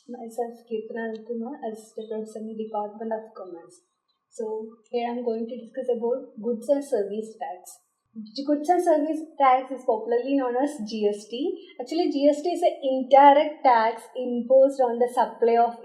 Myself, keerthana, Anilkumar, Assistant Professor in the Department of Commerce. So, here I am going to discuss about goods and service tax. The goods and service tax is popularly known as GST. Actually, GST is an indirect tax imposed on the supply of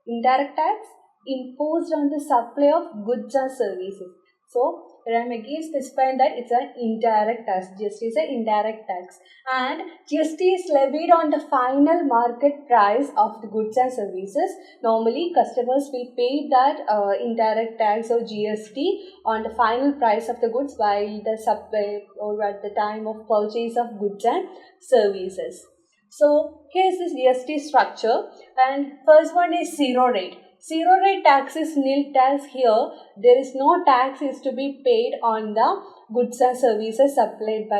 indirect tax imposed on the supply of goods and services. So, I am again specifying that it's an indirect tax. GST is an indirect tax, and GST is levied on the final market price of the goods and services. Normally, customers will pay that indirect tax or GST on the final price of the goods while the supply or at the time of purchase of goods and services. So, here's this GST structure, and first one is zero rate. Zero rate tax is nil tax. Here there is no tax is to be paid on the goods and services supplied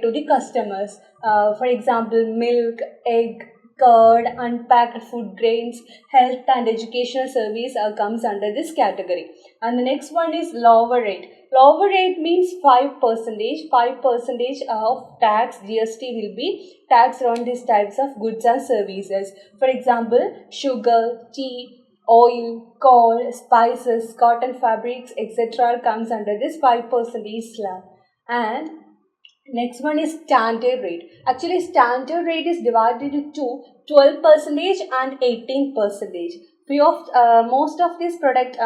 to the customers. For example, milk, egg, curd, unpacked food grains, health and educational service comes under this category. And the next one is lower rate. Lower rate means 5%. 5% of tax GST will be taxed on these types of goods and services. For example, sugar, tea, oil, coal, spices, cotton fabrics, etc. comes under this 5% slab. And next one is standard rate. Actually, standard rate is divided into 12% and 18%. Most of this product,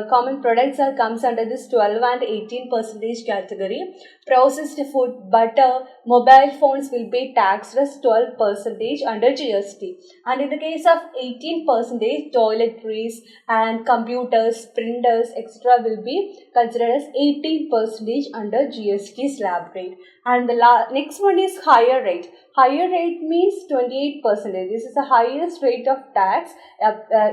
common products comes under this 12 and 18% category. Processed food, butter, mobile phones will be taxed as 12% under GST. And in the case of 18%, toiletries and computers, printers, etc. will be considered as 18% under GST slab rate. And the next one is higher rate. Higher rate means 28%. This is the highest rate of tax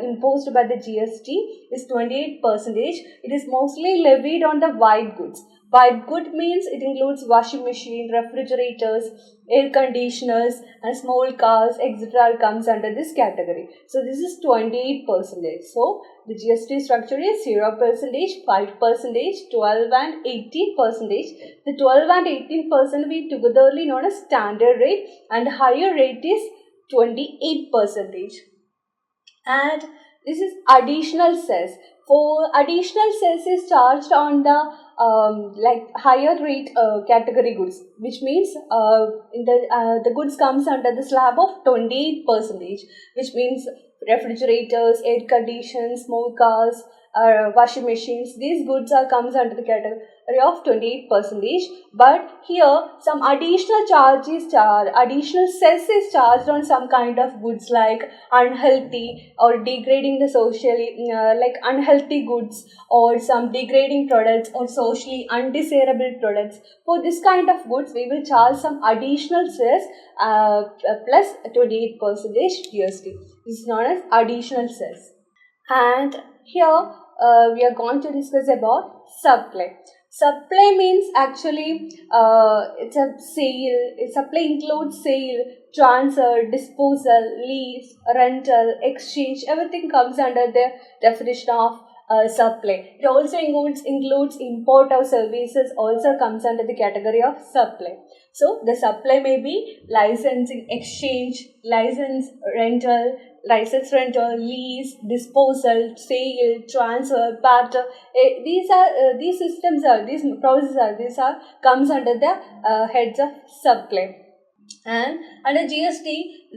imposed by the GST is 28%. It is mostly levied on the white goods. White good means it includes washing machine, refrigerators, air conditioners and small cars, etc. comes under this category. So this is 28%. So the GST structure is 0%, 5%, 12 and 18%. The 12 and 18% we togetherly known as standard rate, and the higher rate is 28%. And this is additional cess. For additional cess is charged on the higher rate category goods, which means the goods comes under the slab of 28%, which means refrigerators, air conditioners, small cars, washing machines. These goods comes under the category of 28%. But here some additional additional cess is charged on some kind of goods like unhealthy or degrading the socially like unhealthy goods or some degrading products or socially undesirable products. For this kind of goods we will charge some additional cess plus 28% GST. This is known as additional cess. And here we are going to discuss about supply. Supply means actually it's a sale. Supply includes sale, transfer, disposal, lease, rental, exchange. Everything comes under the definition of supply. It also includes import of services, also comes under the category of supply. So the supply may be licensing, exchange, license rental, lease, disposal, sale, transfer, barter. These processes comes under the heads of supply. And under GST,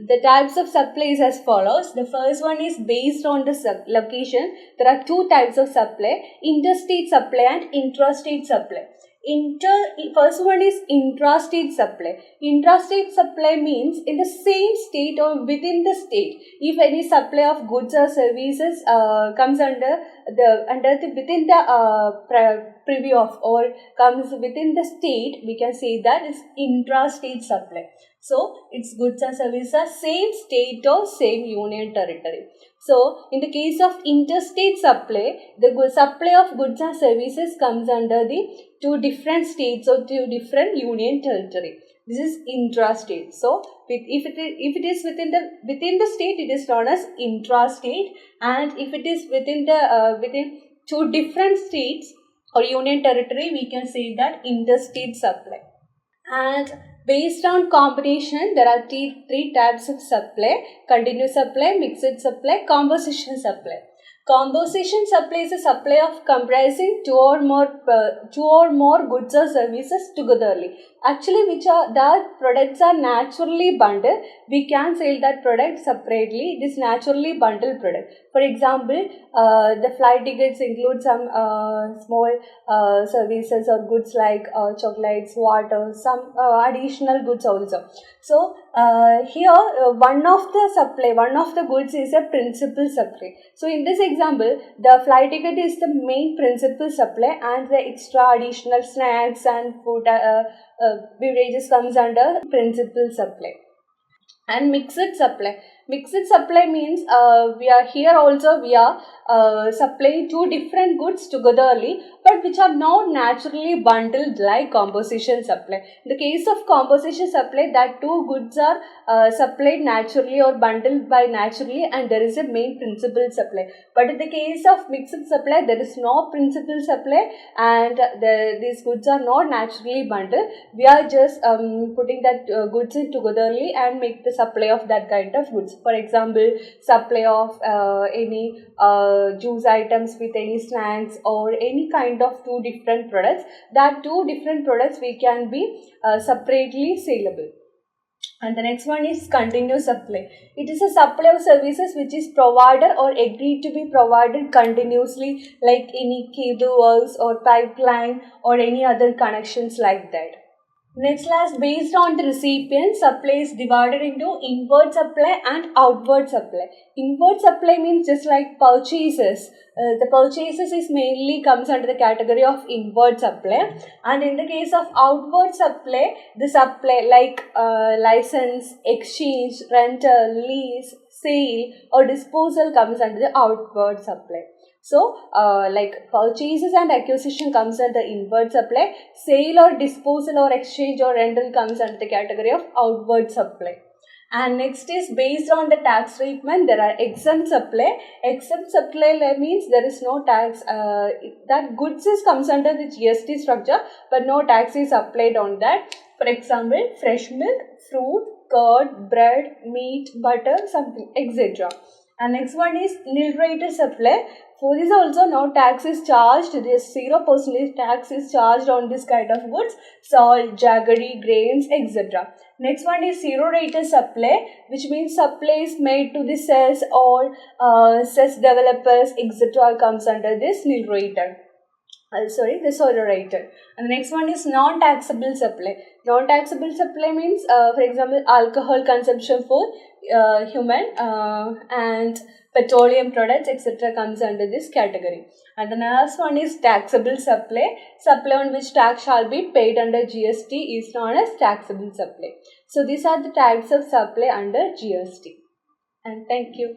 the types of supply is as follows. The first one is based on the location. There are two types of supply: interstate supply and intrastate supply. First one is intrastate supply. Intrastate supply means in the same state or within the state. If any supply of goods or services comes under within the preview of or comes within the state, we can say that is intrastate supply. So its goods and services are same state or same union territory. So in the case of interstate supply, the supply of goods and services comes under the two different states or two different union territory. This is intrastate. So if it is within the state, it is known as intrastate, and if it is within two different states or union territory, we can say that interstate supply. And Based on combination, there are three types of supply: continuous supply, mixed supply, composition supply. Composition supply is a supply of comprising two or more goods or services togetherly. Actually, which are the products are naturally bundled. We can sell that product separately. It is naturally bundled product. For example, the flight tickets include some small services or goods like chocolates, water, some additional goods also. So here one of the goods is a principal supply. So in this example, the flight ticket is the main principal supply, and the extra additional snacks and food beverages comes under principal supply. And mixed supply means we are supplying two different goods togetherly, but which are not naturally bundled like composition supply. In the case of composition supply, that two goods are supplied naturally or bundled by naturally, and there is a main principal supply. But in the case of mixed supply, there is no principal supply, and these goods are not naturally bundled. We are just putting that goods in togetherly and make the supply of that kind of goods. For example, supply of any juice items with any snacks or any kind of two different products. That two different products we can be separately saleable. And the next one is continuous supply. It is a supply of services which is provided or agreed to be provided continuously, like any cable works or pipeline or any other connections like that. Next class, based on the recipient, supply is divided into inward supply and outward supply. Inward supply means just like purchases. The purchases is mainly comes under the category of inward supply, and in the case of outward supply, the supply like license, exchange, rental, lease, sale or disposal comes under the outward supply. So, like purchases and acquisition comes under the inward supply, sale or disposal or exchange or rental comes under the category of outward supply. And next is based on the tax treatment, there are exempt supply. Exempt supply means there is no tax, that goods comes under the GST structure, but no tax is applied on that. For example, fresh milk, fruit, curd, bread, meat, butter, something, etc. And next one is nil rated supply. For this also no tax is charged. This 0% tax is charged on this kind of goods, salt, jaggery, grains, etc. Next one is zero rated supply, which means supply is made to the cess or cess developers, etc. comes under this nil rated. The zero rated. And the next one is non-taxable supply. Non-taxable supply means, for example, alcohol consumption for human and petroleum products, etc. comes under this category. And the last one is taxable supply. Supply on which tax shall be paid under GST is known as taxable supply. So these are the types of supply under GST. And thank you.